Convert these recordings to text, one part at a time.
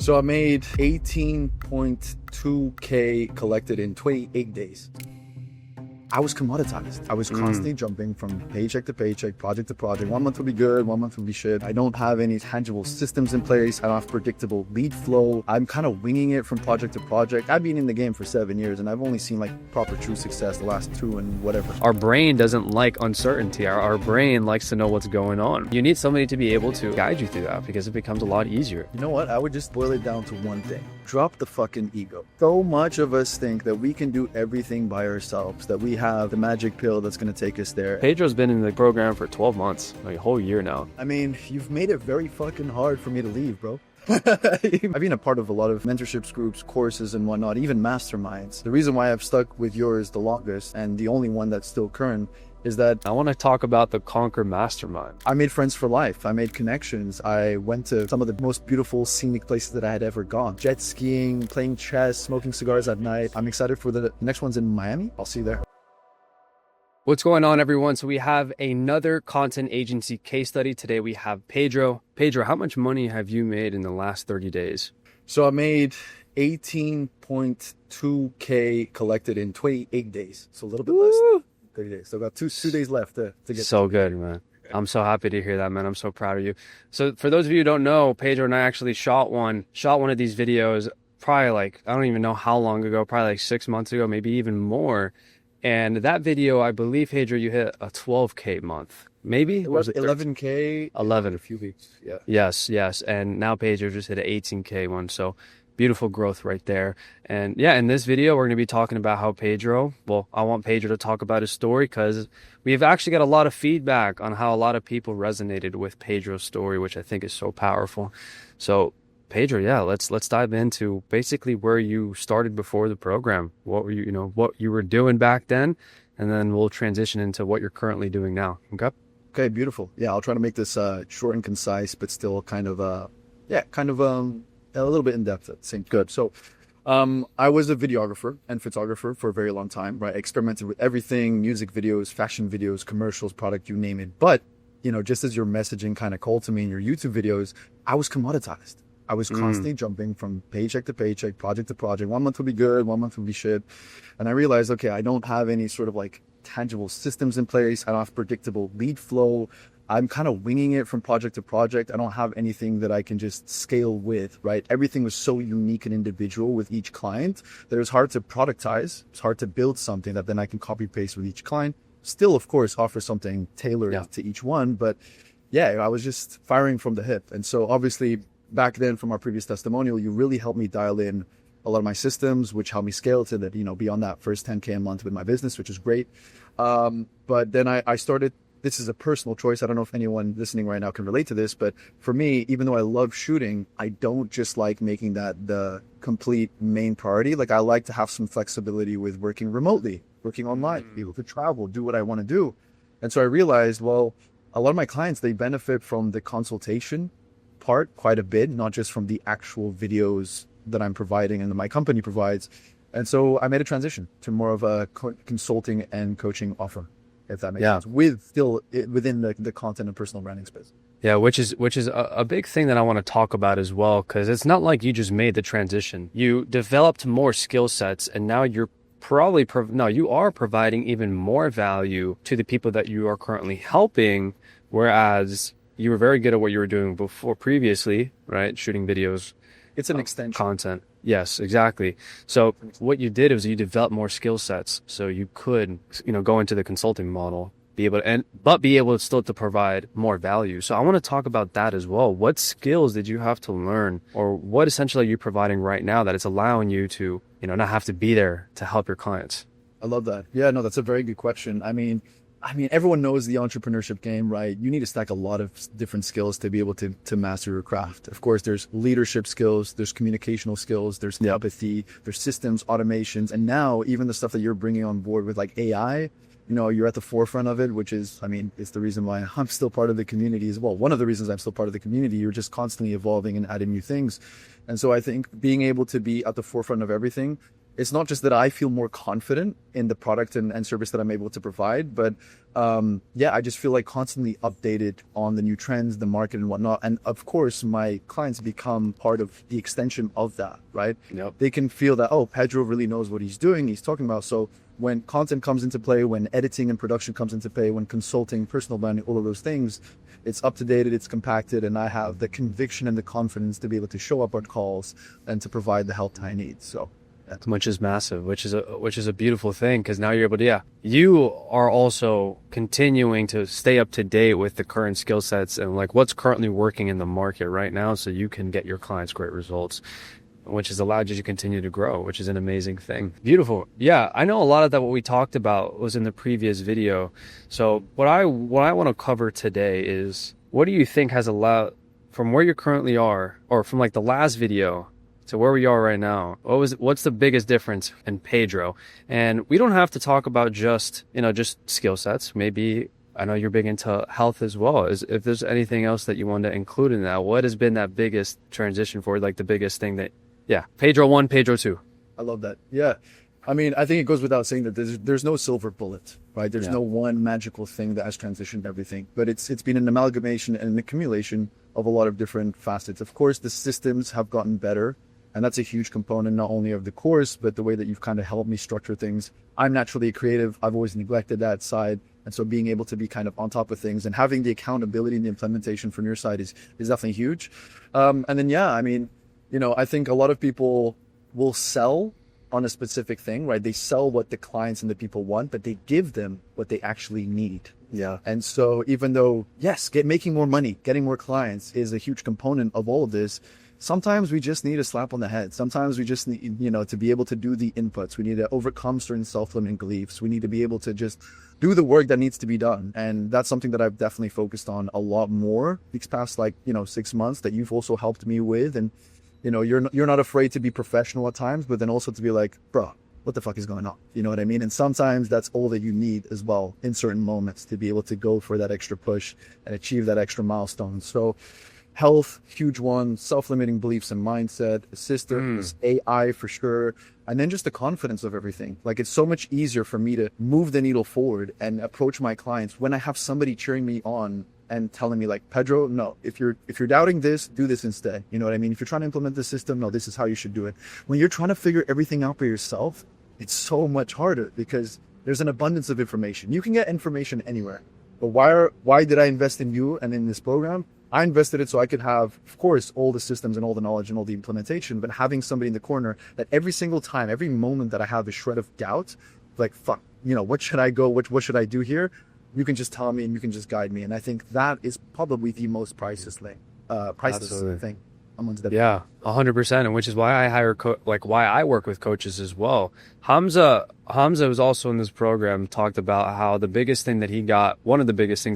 So I made 18.2K collected in 28 days. I was commoditized. I was constantly jumping from paycheck to paycheck, project to project. 1 month would be good, 1 month would be shit. I don't have any tangible systems in place. I don't have predictable lead flow. I'm kind of winging it from project to project. I've been in the game for 7 years and I've only seen like proper true success the last 2 and whatever. Our brain doesn't like uncertainty. Our brain likes to know what's going on. You need somebody to be able to guide you through that because it becomes a lot easier. You know what? I would just boil it down to one thing. Drop the fucking ego. So much of us think that we can do everything by ourselves, that we have the magic pill that's going to take us there. Pedro's been in the program for 12 months, like a whole year now. I mean, you've made it very fucking hard for me to leave, bro. I've been a part of a lot of mentorships groups, courses and whatnot, even masterminds. The reason why I've stuck with yours the longest and the only one that's still current is that I want to talk about the Conquer Mastermind. I made friends for life. I made connections. I went to some of the most beautiful scenic places that I had ever gone. Jet skiing, playing chess, smoking cigars at night. I'm excited for the next one's in Miami. I'll see you there. What's going on, everyone? So we have another content agency case study. Today we have Pedro. Pedro, how much money have you made in the last 30 days? So I made 18.2K collected in 28 days. So a little bit less than 30 days. So I got two days left to get. So good, man. I'm so happy to hear that, man. I'm so proud of you. So for those of you who don't know, Pedro and I actually shot one of these videos probably like, I don't even know how long ago, probably like 6 months ago, maybe even more. And that video, I believe, Pedro, you hit a 12K month. Maybe? It was 11K 11. in a few weeks. Yeah. Yes. And now Pedro just hit an 18K one. So beautiful growth right there. And yeah, in this video, we're going to be talking about how Pedro, well, I want Pedro to talk about his story because we've actually got a lot of feedback on how a lot of people resonated with Pedro's story, which I think is so powerful. So Pedro, yeah, let's dive into basically where you started before the program. What were what you were doing back then, and then we'll transition into what you're currently doing now. Okay, beautiful. Yeah, I'll try to make this short and concise, but still kind of a little bit in depth at the same. Good. So, I was a videographer and photographer for a very long time. Right, I experimented with everything: music videos, fashion videos, commercials, product, you name it. But just as your messaging kind of called to me in your YouTube videos, I was commoditized. I was constantly jumping from paycheck to paycheck, project to project. 1 month would be good, 1 month would be shit. And I realized, okay, I don't have any sort of like tangible systems in place. I don't have predictable lead flow. I'm kind of winging it from project to project. I don't have anything that I can just scale with, right? Everything was so unique and individual with each client that it was hard to productize. It's hard to build something that then I can copy paste with each client. Still, of course, offer something tailored to each one. But yeah, I was just firing from the hip. And so obviously, back then from our previous testimonial, you really helped me dial in a lot of my systems, which helped me scale to that, beyond that first 10K a month with my business, which is great. But then I started, this is a personal choice. I don't know if anyone listening right now can relate to this, but for me, even though I love shooting, I don't just like making that the complete main priority. Like I like to have some flexibility with working remotely, working online, be able to travel, do what I want to do. And so I realized, well, a lot of my clients, they benefit from the consultation part quite a bit, not just from the actual videos that I'm providing and that my company provides. And so I made a transition to more of a consulting and coaching offer, if that makes sense, with still within the content and personal branding space. Yeah, which is a big thing that I want to talk about as well, because it's not like you just made the transition. You developed more skill sets, and now you're you are providing even more value to the people that you are currently helping, whereas you were very good at what you were doing previously, right? Shooting videos. It's an extension. Content. Yes, exactly. So what you did was you developed more skill sets. So you could, go into the consulting model, be able to still to provide more value. So I want to talk about that as well. What skills did you have to learn, or what essentially are you providing right now that is allowing you to, not have to be there to help your clients? I love that. Yeah, no, that's a very good question. I mean, everyone knows the entrepreneurship game, right? You need to stack a lot of different skills to be able to master your craft. Of course, there's leadership skills, there's communicational skills, there's empathy, there's systems, automations, and now even the stuff that you're bringing on board with like AI, you're at the forefront of it, which is, it's the reason why I'm still part of the community as well. One of the reasons I'm still part of the community, you're just constantly evolving and adding new things. And so I think being able to be at the forefront of everything it's not just that I feel more confident in the product and service that I'm able to provide, but yeah, I just feel like constantly updated on the new trends, the market and whatnot. And of course, my clients become part of the extension of that, right? Yep. They can feel that, oh, Pedro really knows what he's doing, he's talking about. So when content comes into play, when editing and production comes into play, when consulting, personal branding, all of those things, it's up to date, it's compacted, and I have the conviction and the confidence to be able to show up on calls and to provide the help I need. So which is massive, which is a beautiful thing, because now you're able to, yeah, you are also continuing to stay up to date with the current skill sets and like what's currently working in the market right now, so you can get your clients great results, which has allowed you to continue to grow, which is an amazing thing. Beautiful. Yeah, I know a lot of that what we talked about was in the previous video. So what I want to cover today is, what do you think has allowed, from where you currently are, or from like the last video to where we are right now, what's the biggest difference in Pedro? And we don't have to talk about just skill sets. Maybe, I know you're big into health as well. If there's anything else that you want to include in that, what has been that biggest transition for, like the biggest thing that, yeah, Pedro 1, Pedro 2. I love that. Yeah. I mean, I think it goes without saying that there's no silver bullet, right? There's no one magical thing that has transitioned everything, but it's been an amalgamation and an accumulation of a lot of different facets. Of course, the systems have gotten better, and that's a huge component, not only of the course, but the way that you've kind of helped me structure things. I'm naturally a creative. I've always neglected that side. And so being able to be kind of on top of things and having the accountability and the implementation from your side is definitely huge. And then, yeah, I mean, I think a lot of people will sell on a specific thing, right? They sell what the clients and the people want, but they give them what they actually need. Yeah. And so even though, yes, making more money, getting more clients is a huge component of all of this, sometimes we just need a slap on the head. Sometimes we just need, to be able to do the inputs. We need to overcome certain self-limiting beliefs. We need to be able to just do the work that needs to be done. And that's something that I've definitely focused on a lot more these past 6 months, that you've also helped me with. And you're not afraid to be professional at times, but then also to be like, bro, what the fuck is going on? You know what I mean? And sometimes that's all that you need as well in certain moments, to be able to go for that extra push and achieve that extra milestone. So health, huge one, self-limiting beliefs and mindset, systems, AI for sure. And then just the confidence of everything. Like, it's so much easier for me to move the needle forward and approach my clients when I have somebody cheering me on and telling me like, Pedro, no, if you're doubting this, do this instead. You know what I mean? If you're trying to implement the system, no, this is how you should do it. When you're trying to figure everything out by yourself, it's so much harder because there's an abundance of information. You can get information anywhere, but why did I invest in you and in this program? I invested it so I could have, of course, all the systems and all the knowledge and all the implementation, but having somebody in the corner that every single time, every moment that I have a shred of doubt, like, fuck, what should I go? What should I do here? You can just tell me and you can just guide me. And I think that is probably the most priceless thing amongst them. Yeah, 100%. And which is why I hire, why I work with coaches as well. Hamza was also in this program, talked about how one of the biggest things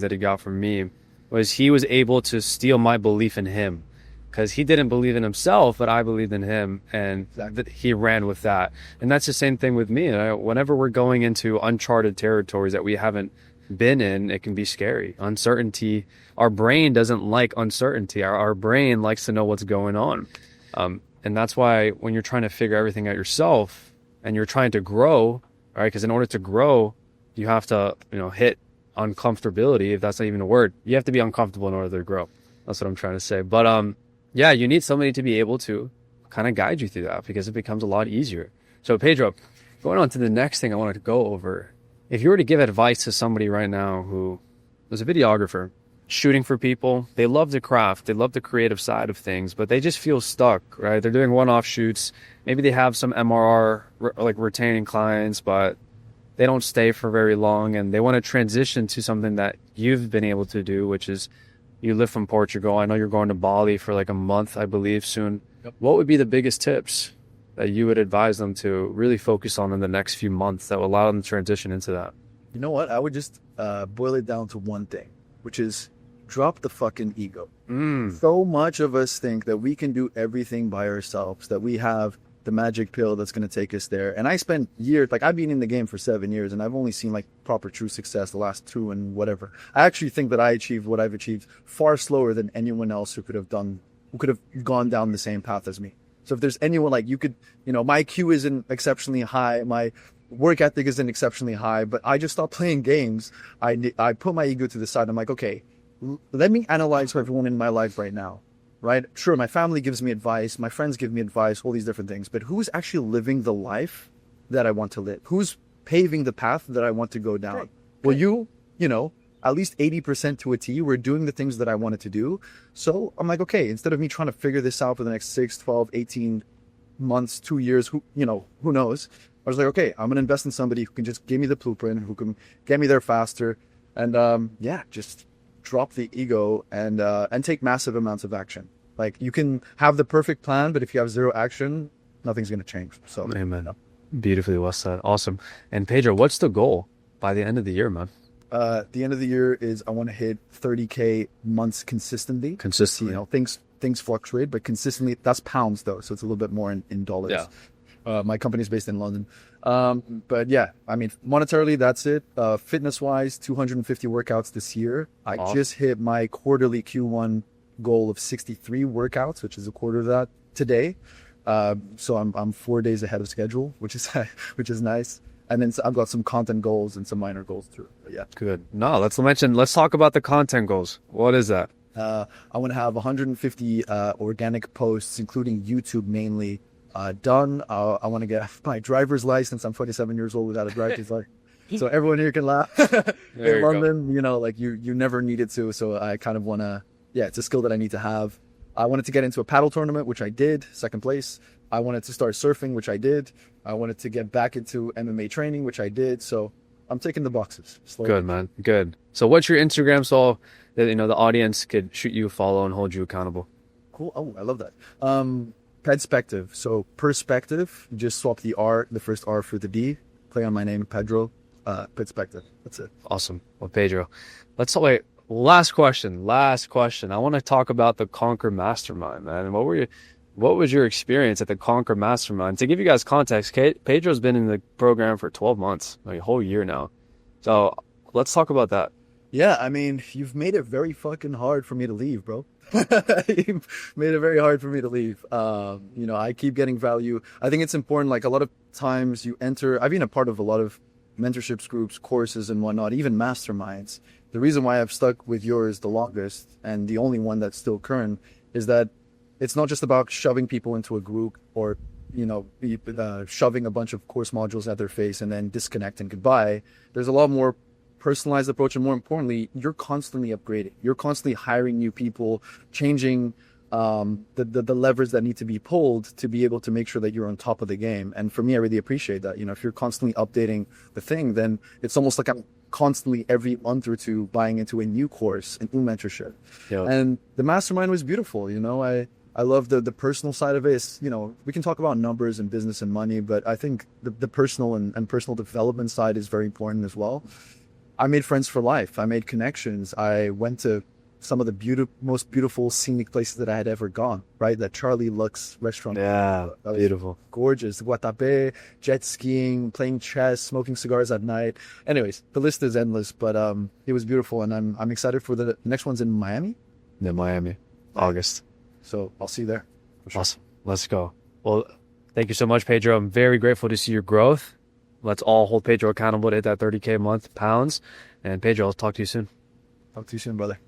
that he got from me was he was able to steal my belief in him, because he didn't believe in himself, but I believed in him, and he ran with that. And that's the same thing with me. Whenever we're going into uncharted territories that we haven't been in, it can be scary. Uncertainty, our brain doesn't like uncertainty. Our brain likes to know what's going on. And that's why when you're trying to figure everything out yourself and you're trying to grow, right? Because in order to grow, you have to, hit uncomfortability, if that's not even a word. You have to be uncomfortable in order to grow. That's what I'm trying to say. But yeah, you need somebody to be able to kind of guide you through that, because it becomes a lot easier. So Pedro, going on to the next thing I wanted to go over. If you were to give advice to somebody right now who is a videographer, shooting for people, they love the craft, they love the creative side of things, but they just feel stuck, right? They're doing one-off shoots. Maybe they have some MRR, like retaining clients, but they don't stay for very long, and they want to transition to something that you've been able to do, which is you live from Portugal. I know you're going to Bali for like a month, I believe, soon. Yep. What would be the biggest tips that you would advise them to really focus on in the next few months that will allow them to transition into that? You know what? I would just boil it down to one thing, which is drop the fucking ego. So much of us think that we can do everything by ourselves, that we have the magic pill that's going to take us there. And I spent years, I've been in the game for 7 years, and I've only seen proper true success the last 2 and whatever. I actually think that I achieved what I've achieved far slower than anyone else who could have gone down the same path as me. So if there's anyone like you could, my IQ isn't exceptionally high, my work ethic isn't exceptionally high, but I just stopped playing games. I put my ego to the side. I'm like, okay, let me analyze everyone in my life right now, right? Sure, my family gives me advice, my friends give me advice, all these different things, but who's actually living the life that I want to live? Who's paving the path that I want to go down? Great. Well, at least 80% to a T, we're doing the things that I wanted to do. So I'm like, okay, instead of me trying to figure this out for the next 6, 12, 18 months, 2 years, who knows? I was like, okay, I'm going to invest in somebody who can just give me the blueprint, who can get me there faster. And just drop the ego and take massive amounts of action. Like you can have the perfect plan, but if you have zero action, nothing's going to change. So, amen. Beautifully well said. Awesome. And Pedro, what's the goal by the end of the year, man? The end of the year is I want to hit 30K months consistently. Things fluctuate, but consistently, that's pounds though. So it's a little bit more in dollars. Yeah. My company's based in London. But yeah, I mean, monetarily, that's it. Fitness wise, 250 workouts this year. Awesome. I just hit my quarterly Q1 goal of 63 workouts, which is a quarter of that today. So I'm 4 days ahead of schedule, which is nice. And then I've got some content goals and some minor goals too. But yeah. Good. No, let's talk about the content goals. What is that? I want to have 150 organic posts, including YouTube mainly, done. I want to get my driver's license. I'm 27 years old without a driver's license. So everyone here can laugh. In London, you never needed to. So I kind of want to, it's a skill that I need to have. I wanted to get into a paddle tournament, which I did, second place. I wanted to start surfing, which I did. I wanted to get back into MMA training, which I did. So I'm taking the boxes slowly. Good, man. Good. So what's your Instagram so that, the audience could shoot you a follow and hold you accountable? Cool. Oh, I love that. Perspective. So perspective, just swap the first R for the D. Play on my name, Pedro. Perspective. That's it. Awesome. Well, Pedro, let's wait. Last question. I want to talk about the Conquer Mastermind, man. What was your experience at the Conquer Mastermind? To give you guys context, Pedro's been in the program for 12 months, like a whole year now. So let's talk about that. Yeah, I mean, you've made it very fucking hard for me to leave, bro. You've made it very hard for me to leave. I keep getting value. I think it's important. Like a lot of times I've been a part of a lot of mentorships groups, courses and whatnot, even masterminds. The reason why I've stuck with yours the longest and the only one that's still current is that it's not just about shoving people into a group or, shoving a bunch of course modules at their face and then disconnect and goodbye. There's a lot more personalized approach. And more importantly, you're constantly upgrading. You're constantly hiring new people, changing the levers that need to be pulled to be able to make sure that you're on top of the game. And for me, I really appreciate that. If you're constantly updating the thing, then it's almost like I'm constantly every month or two buying into a new course, a new mentorship. Yeah. And the mastermind was beautiful. I love the personal side of it. It's, we can talk about numbers and business and money, but I think the personal and personal development side is very important as well. I made friends for life. I made connections. I went to some of the most beautiful scenic places that I had ever gone, right? That Charlie Lux restaurant. Yeah, beautiful. Gorgeous. Guatape, jet skiing, playing chess, smoking cigars at night. Anyways, the list is endless, but it was beautiful. And I'm excited for the next one's in Miami. Yeah, Miami, August. So I'll see you there. Sure. Awesome. Let's go. Well, thank you so much, Pedro. I'm very grateful to see your growth. Let's all hold Pedro accountable to hit that 30K a month pounds. And Pedro, I'll talk to you soon. Talk to you soon, brother.